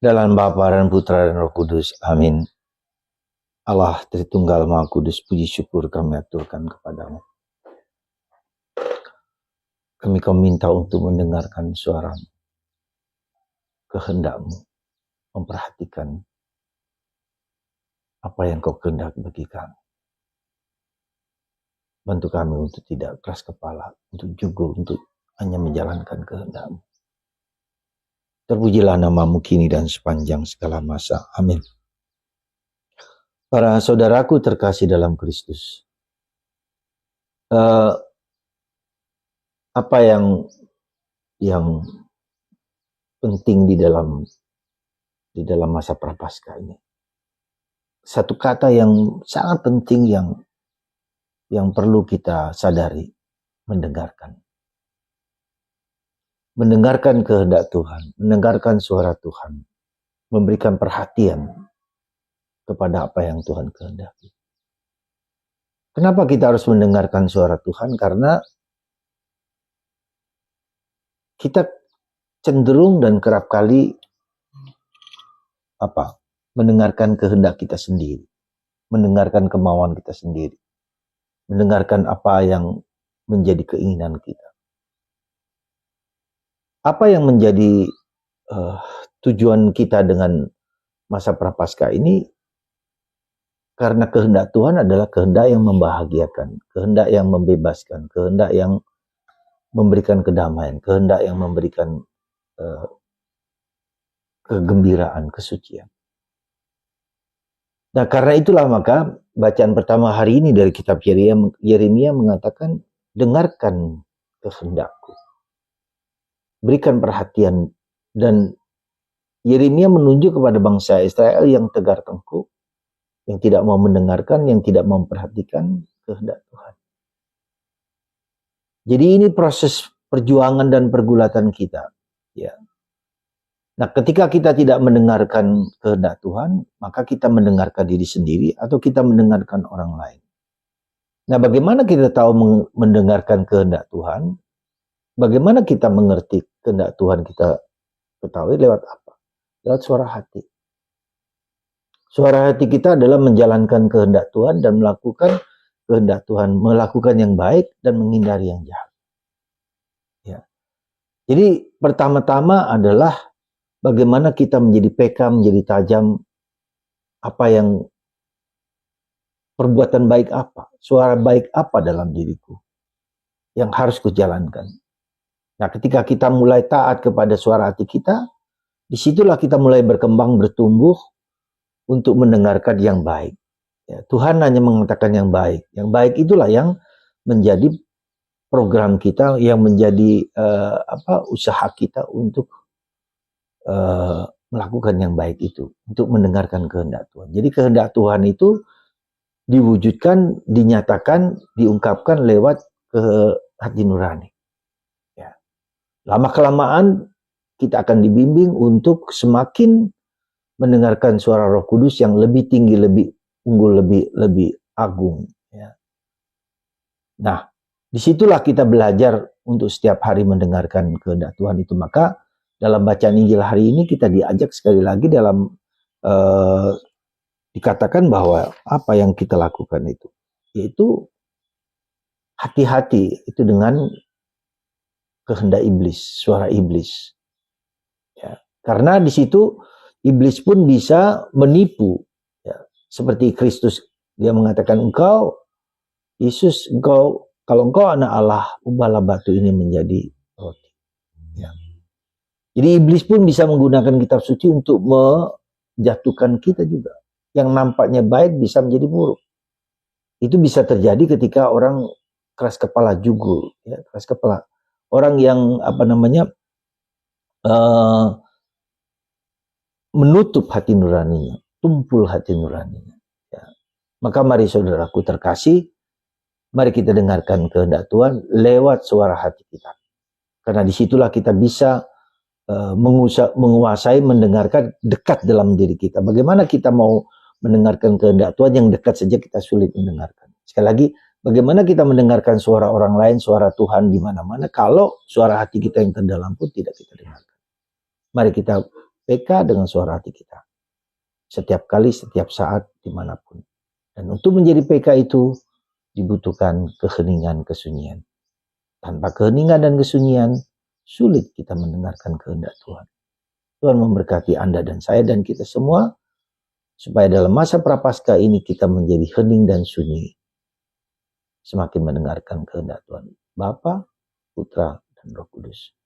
Dalam Bapa dan Putra dan Roh Kudus. Amin. Allah Tritunggal Maha Kudus, puji syukur kami aturkan kepadamu. Kami minta untuk mendengarkan suara-Mu, kehendak-Mu, memperhatikan apa yang Kau kehendaki bagi kami. Bantu kami untuk tidak keras kepala, untuk juga untuk hanya menjalankan kehendak-Mu. Terpujilah nama-Mu kini dan sepanjang segala masa. Amin. Para saudaraku terkasih dalam Kristus, apa yang penting di dalam masa Prapaskah ini? Satu kata yang sangat penting yang perlu kita sadari, mendengarkan. Mendengarkan kehendak Tuhan, mendengarkan suara Tuhan, memberikan perhatian kepada apa yang Tuhan kehendaki. Kenapa kita harus mendengarkan suara Tuhan? Karena kita cenderung dan kerap kali mendengarkan kehendak kita sendiri, mendengarkan kemauan kita sendiri, mendengarkan apa yang menjadi keinginan kita. Apa yang menjadi tujuan kita dengan masa Prapaskah ini? Karena kehendak Tuhan adalah kehendak yang membahagiakan, kehendak yang membebaskan, kehendak yang memberikan kedamaian, kehendak yang memberikan kegembiraan, kesucian. Nah, karena itulah maka bacaan pertama hari ini dari kitab Yeremia mengatakan, dengarkan kehendakku, berikan perhatian. Dan Yeremia menunjuk kepada bangsa Israel yang tegar tengkuk, yang tidak mau mendengarkan, yang tidak mau memperhatikan kehendak Tuhan. Jadi ini proses perjuangan dan pergulatan kita, ya. Nah, ketika kita tidak mendengarkan kehendak Tuhan, maka kita mendengarkan diri sendiri atau kita mendengarkan orang lain. Nah, bagaimana kita tahu mendengarkan kehendak Tuhan? Bagaimana kita mengerti kehendak Tuhan kita ketahui lewat apa? Lewat suara hati. Suara hati kita adalah menjalankan kehendak Tuhan dan melakukan kehendak Tuhan, melakukan yang baik dan menghindari yang jahat. Ya. Jadi pertama-tama adalah bagaimana kita menjadi peka, menjadi tajam, apa yang perbuatan baik apa, suara baik apa dalam diriku yang harus kujalankan. Nah, ketika kita mulai taat kepada suara hati kita, disitulah kita mulai berkembang, bertumbuh untuk mendengarkan yang baik. Ya, Tuhan hanya mengatakan yang baik. Yang baik itulah yang menjadi program kita, yang menjadi usaha kita untuk melakukan yang baik itu, untuk mendengarkan kehendak Tuhan. Jadi kehendak Tuhan itu diwujudkan, dinyatakan, diungkapkan lewat ke hati nurani. Ya. Lama-kelamaan kita akan dibimbing untuk semakin mendengarkan suara Roh Kudus yang lebih tinggi, lebih unggul, lebih agung. Ya. Nah, disitulah kita belajar untuk setiap hari mendengarkan kehendak Tuhan itu. Maka dalam bacaan Injil hari ini kita diajak sekali lagi dalam dikatakan bahwa apa yang kita lakukan itu, yaitu hati-hati itu dengan kehendak iblis, suara iblis. Ya. Karena di situ iblis pun bisa menipu. Ya. Seperti Kristus, dia mengatakan, Yesus, kalau engkau anak Allah, ubahlah batu ini menjadi roti. Ya. Jadi iblis pun bisa menggunakan kitab suci untuk menjatuhkan kita juga. Yang nampaknya baik bisa menjadi buruk. Itu bisa terjadi ketika orang keras kepala jugul, ya, keras kepala. Orang yang menutup hati nuraninya, tumpul hati nuraninya. Ya. Maka mari saudaraku terkasih, mari kita dengarkan kehendak Tuhan lewat suara hati kita. Karena disitulah kita bisa menguasai, mendengarkan dekat dalam diri kita. Bagaimana kita mau mendengarkan kehendak Tuhan yang dekat saja kita sulit mendengarkan. Sekali lagi, bagaimana kita mendengarkan suara orang lain, suara Tuhan di mana-mana kalau suara hati kita yang terdalam pun tidak kita dengarkan. Mari kita PK dengan suara hati kita. Setiap kali, setiap saat, dimanapun. Dan untuk menjadi PK itu dibutuhkan keheningan, kesunyian. Tanpa keheningan dan kesunyian, sulit kita mendengarkan kehendak Tuhan. Tuhan memberkati Anda dan saya dan kita semua, supaya dalam masa Prapaskah ini kita menjadi hening dan sunyi. Semakin mendengarkan kehendak Tuhan. Bapa, Putra, dan Roh Kudus.